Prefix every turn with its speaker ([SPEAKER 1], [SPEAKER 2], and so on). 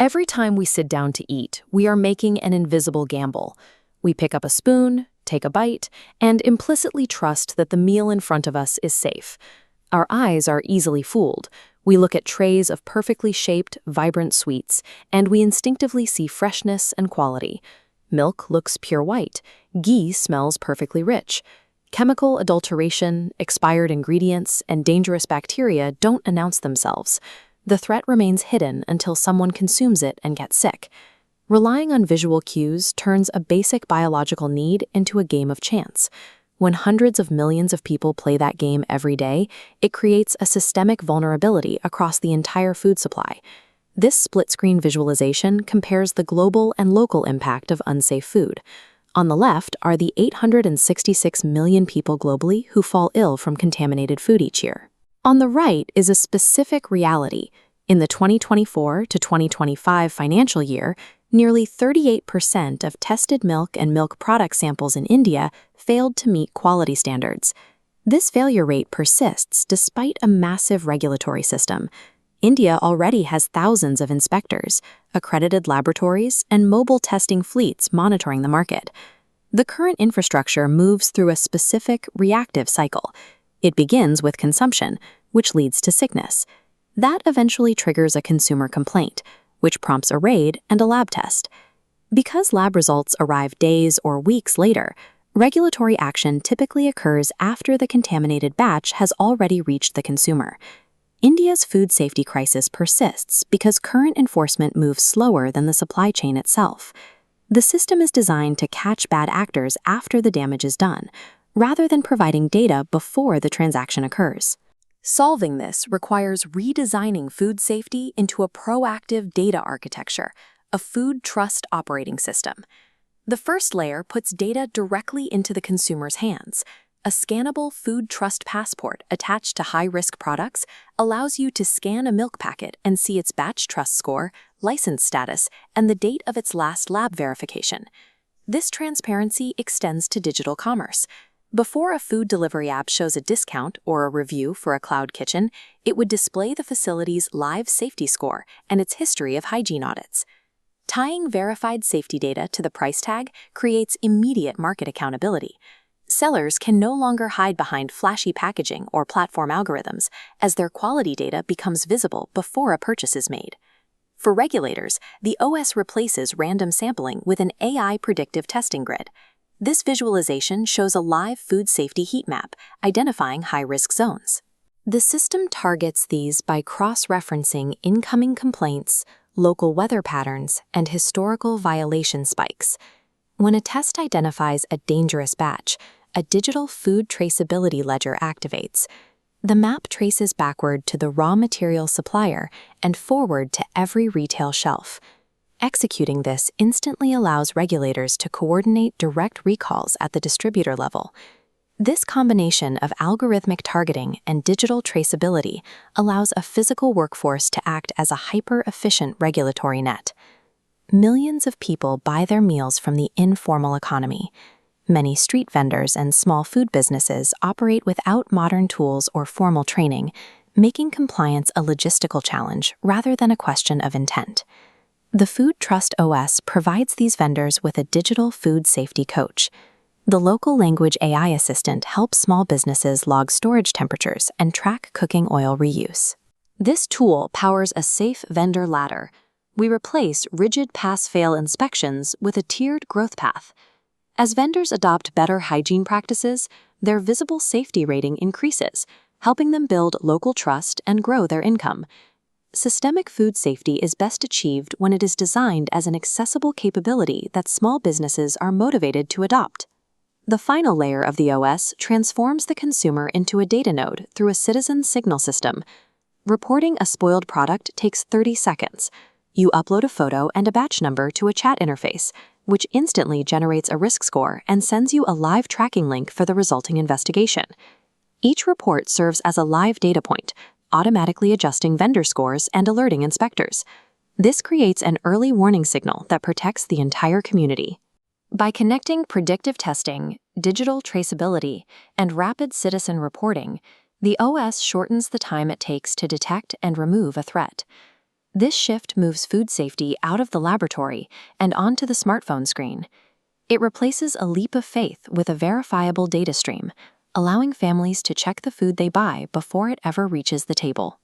[SPEAKER 1] Every time we sit down to eat, we are making an invisible gamble. We pick up a spoon, take a bite, and implicitly trust that the meal in front of us is safe. Our eyes are easily fooled. We look at trays of perfectly shaped, vibrant sweets, and we instinctively see freshness and quality. Milk looks pure white. Ghee smells perfectly rich. Chemical adulteration, expired ingredients, and dangerous bacteria don't announce themselves. The threat remains hidden until someone consumes it and gets sick. Relying on visual cues turns a basic biological need into a game of chance. When hundreds of millions of people play that game every day, it creates a systemic vulnerability across the entire food supply. This split-screen visualization compares the global and local impact of unsafe food. On the left are the 866 million people globally who fall ill from contaminated food each year. On the right is a specific reality. In the 2024 to 2025 financial year, nearly 38% of tested milk and milk product samples in India failed to meet quality standards. This failure rate persists despite a massive regulatory system. India already has thousands of inspectors, accredited laboratories, and mobile testing fleets monitoring the market. The current infrastructure moves through a specific reactive cycle. It begins with consumption, which leads to sickness. That eventually triggers a consumer complaint, which prompts a raid and a lab test. Because lab results arrive days or weeks later, regulatory action typically occurs after the contaminated batch has already reached the consumer. India's food safety crisis persists because current enforcement moves slower than the supply chain itself. The system is designed to catch bad actors after the damage is done, rather than providing data before the transaction occurs. Solving this requires redesigning food safety into a proactive data architecture, a food trust operating system. The first layer puts data directly into the consumer's hands. A scannable food trust passport attached to high-risk products allows you to scan a milk packet and see its batch trust score, license status, and the date of its last lab verification. This transparency extends to digital commerce. Before a food delivery app shows a discount or a review for a cloud kitchen, it would display the facility's live safety score and its history of hygiene audits. Tying verified safety data to the price tag creates immediate market accountability. Sellers can no longer hide behind flashy packaging or platform algorithms, as their quality data becomes visible before a purchase is made. For regulators, the OS replaces random sampling with an AI predictive testing grid. This visualization shows a live food safety heat map, identifying high-risk zones. The system targets these by cross-referencing incoming complaints, local weather patterns, and historical violation spikes. When a test identifies a dangerous batch, a digital food traceability ledger activates. The map traces backward to the raw material supplier and forward to every retail shelf. Executing this instantly allows regulators to coordinate direct recalls at the distributor level. This combination of algorithmic targeting and digital traceability allows a physical workforce to act as a hyper-efficient regulatory net. Millions of people buy their meals from the informal economy. Many street vendors and small food businesses operate without modern tools or formal training, making compliance a logistical challenge rather than a question of intent. The Food Trust OS provides these vendors with a digital food safety coach. The local language AI assistant helps small businesses log storage temperatures and track cooking oil reuse. This tool powers a safe vendor ladder. We replace rigid pass-fail inspections with a tiered growth path. As vendors adopt better hygiene practices, their visible safety rating increases, helping them build local trust and grow their income. Systemic food safety is best achieved when it is designed as an accessible capability that small businesses are motivated to adopt. The final layer of the OS transforms the consumer into a data node through a citizen signal system. Reporting a spoiled product takes 30 seconds. You upload a photo and a batch number to a chat interface, which instantly generates a risk score and sends you a live tracking link for the resulting investigation. Each report serves as a live data point, automatically adjusting vendor scores and alerting inspectors. This creates an early warning signal that protects the entire community. By connecting predictive testing, digital traceability, and rapid citizen reporting, the OS shortens the time it takes to detect and remove a threat. This shift moves food safety out of the laboratory and onto the smartphone screen. It replaces a leap of faith with a verifiable data stream, allowing families to check the food they buy before it ever reaches the table.